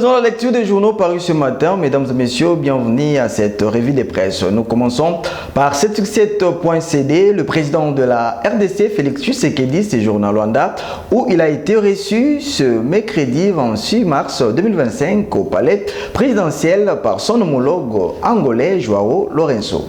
faisons la lecture des journaux parus ce matin. Mesdames et messieurs, bienvenue à cette revue des presses. Nous commençons par 7sur7.cd. Le président de la RDC, Félix Tshisekedi, séjourne à Luanda, où il a été reçu ce mercredi 26 mars 2025 au palais présidentiel par son homologue angolais Joao Lourenço.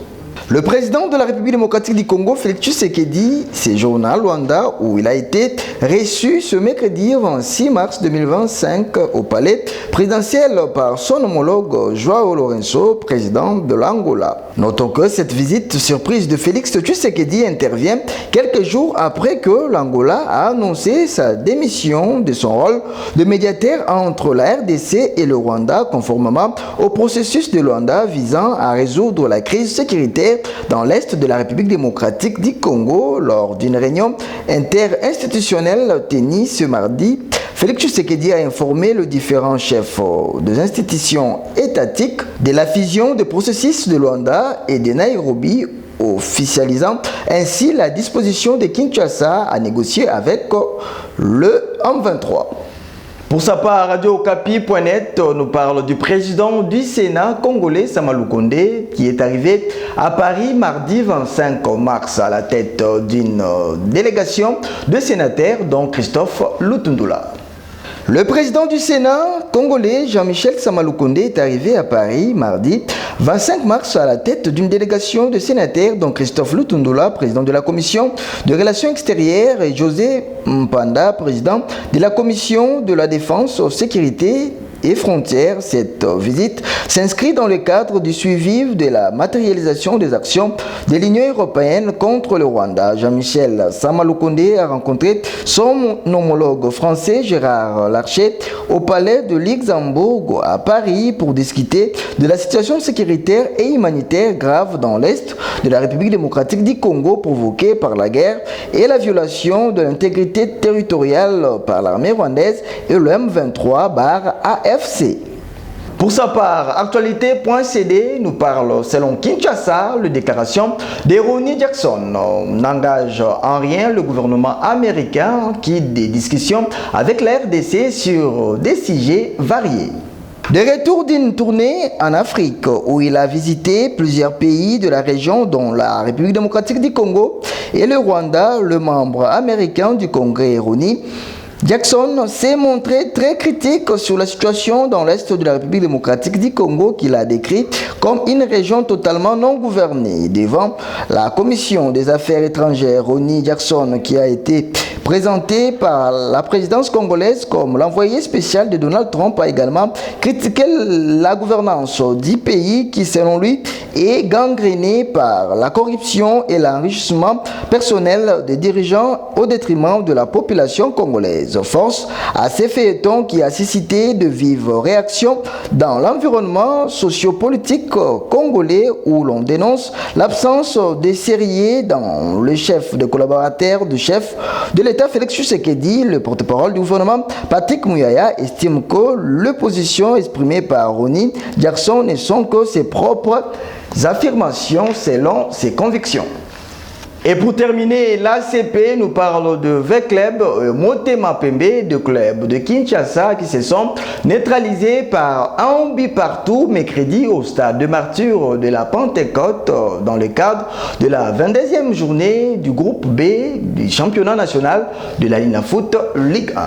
Le président de la République démocratique du Congo, Félix Tshisekedi, séjourne à Luanda où il a été reçu ce mercredi 26 mars 2025 au palais présidentiel par son homologue Joao Lourenço, président de l'Angola. Notons que cette visite surprise de Félix Tshisekedi intervient quelques jours après que l'Angola a annoncé sa démission de son rôle de médiateur entre la RDC et le Rwanda, conformément au processus de Luanda visant à résoudre la crise sécuritaire dans l'est de la République démocratique du Congo. Lors d'une réunion interinstitutionnelle tenue ce mardi, Félix Tshisekedi a informé les différents chefs des institutions étatiques de la fusion des processus de Luanda et de Nairobi, officialisant ainsi la disposition de Kinshasa à négocier avec le M23. Pour sa part, Radio-Okapi.net nous parle du président du Sénat congolais, Sama Lukonde, qui est arrivé à Paris mardi 25 mars à la tête d'une délégation de sénateurs, dont Christophe Lutundula. Le président du Sénat congolais, Jean-Michel Sama Lukonde, est arrivé à Paris mardi 25 mars à la tête d'une délégation de sénateurs, dont Christophe Lutundula, président de la commission de relations extérieures, et José Mpanda, président de la commission de la défense, sécurité et frontières. Cette visite s'inscrit dans le cadre du suivi de la matérialisation des actions de l'Union européenne contre le Rwanda. Jean-Michel Sama Lukonde a rencontré son homologue français Gérard Larcher au palais de Luxembourg à Paris pour discuter de la situation sécuritaire et humanitaire grave dans l'est de la République démocratique du Congo provoquée par la guerre et la violation de l'intégrité territoriale par l'armée rwandaise et le M23/AFC. Pour sa part, Actualité.cd nous parle, selon Kinshasa, la déclaration de Ronny Jackson n'engage en rien le gouvernement américain qui des discussions avec la RDC sur des sujets variés. De retour d'une tournée en Afrique où il a visité plusieurs pays de la région dont la République démocratique du Congo et le Rwanda, le membre américain du Congrès Ronny Jackson s'est montré très critique sur la situation dans l'est de la République démocratique du Congo qu'il a décrit comme une région totalement non gouvernée. Devant la commission des affaires étrangères, Ronny Jackson, qui a été présenté par la présidence congolaise comme l'envoyé spécial de Donald Trump, a également critiqué la gouvernance du pays qui, selon lui, est gangrénée par la corruption et l'enrichissement personnel des dirigeants au détriment de la population congolaise. Force à ces feuilletons qui a suscité de vives réactions dans l'environnement sociopolitique congolais où l'on dénonce l'absence de sérieux dans le chef de collaborateurs du chef de l'État Félix Tshisekedi. Le porte-parole du gouvernement Patrick Muyaya estime que les positions exprimées par Ronny Jackson ne sont que ses propres affirmations selon ses convictions. Et pour terminer, l'ACP nous parle de 20 clubs Motema Pembe, de clubs de Kinshasa qui se sont neutralisés par un but partout mercredi au stade de martyrs de la Pentecôte dans le cadre de la 22e journée du groupe B du championnat national de la Ligue Foot Ligue 1.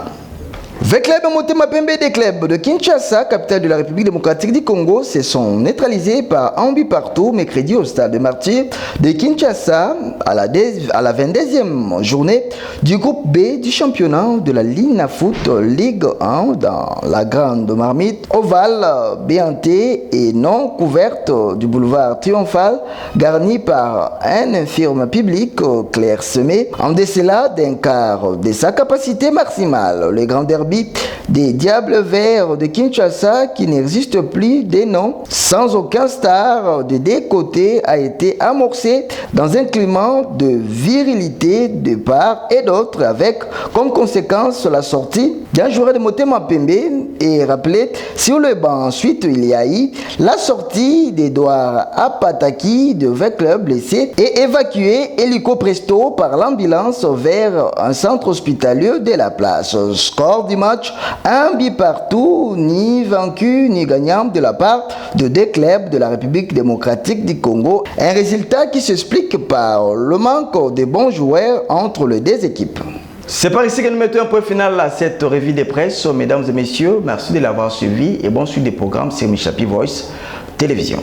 20 clubs Motema Pembe des clubs de Kinshasa, capitale de la République démocratique du Congo, se sont neutralisés par un but partout mercredi au stade de martyrs de Kinshasa à la 22e journée du groupe B du championnat de la Ligue Foot Ligue 1 dans la grande marmite ovale béantée et non couverte du boulevard Triomphal, garnie par un infirme public clairsemé en décelant d'un quart de sa capacité maximale. Le grand derby des Diables Verts de Kinshasa, qui n'existe plus des noms, sans aucun star de deux côtés, a été amorcé dans un climat de virilité de part et d'autre, avec comme conséquence la sortie d'un joueur de Motema Pembe et rappelé sur le banc. Ensuite, il y a eu la sortie d'Edouard Apataki de 20 clubs blessés et évacué hélico presto par l'ambulance vers un centre hospitalier de la place. Score du match, un but partout, ni vaincu ni gagnant de la part de deux clubs de la République démocratique du Congo. Un résultat qui s'explique par le manque de bons joueurs entre les deux équipes. C'est par ici que nous mettons un point final à cette revue de presse. Mesdames et messieurs, merci de l'avoir suivi et bon suite des programmes sur Michapi Voice Télévision.